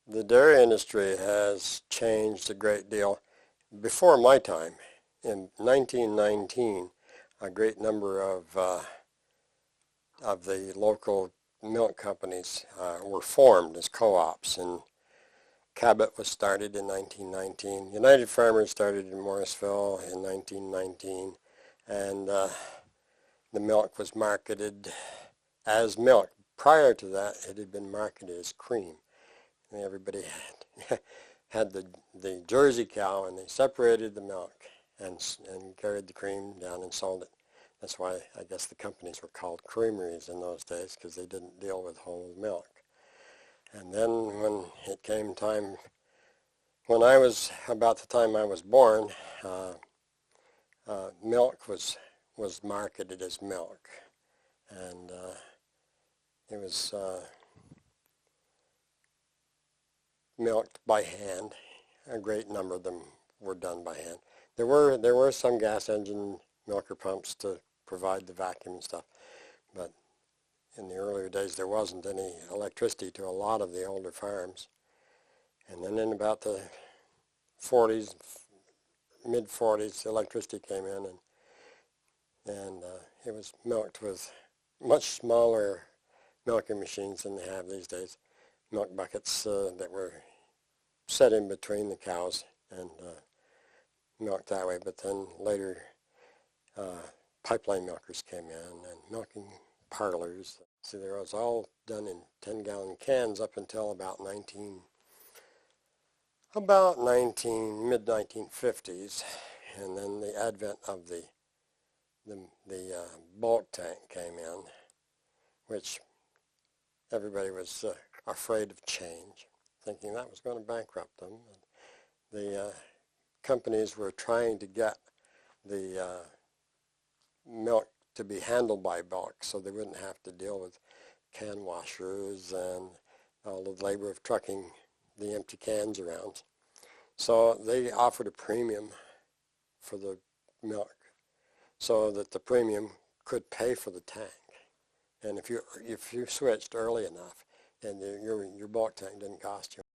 The dairy industry has changed a great deal. Before my time, in 1919, a great number of the local milk companies were formed as co-ops, and Cabot was started in 1919. United Farmers started in Morrisville in 1919, and the milk was marketed as milk. Prior to that, it had been marketed as cream. And everybody had the Jersey cow, and they separated the milk and carried the cream down and sold it. That's why I guess the companies were called creameries in those days, because they didn't deal with whole milk. And then when it came time, when I was about the time I was born, milk was marketed as milk, and it was milked by hand. A great number of them were done by hand. There were some gas engine milker pumps to provide the vacuum and stuff, but in the earlier days there wasn't any electricity to a lot of the older farms. And then in about the 40s, mid-40s, electricity came in, and it was milked with much smaller milking machines than they have these days. Milk buckets that were set in between the cows and milked that way. But then later pipeline milkers came in, and milking parlors. So there was all done in 10-gallon cans up until about mid-1950s, and then the advent of the bulk tank came in, which everybody was afraid of change, thinking that was going to bankrupt them. The companies were trying to get the milk to be handled by bulk, so they wouldn't have to deal with can washers and all the labor of trucking the empty cans around. So they offered a premium for the milk, so that the premium could pay for the tank. And if you switched early enough, and your bulk tank didn't cost you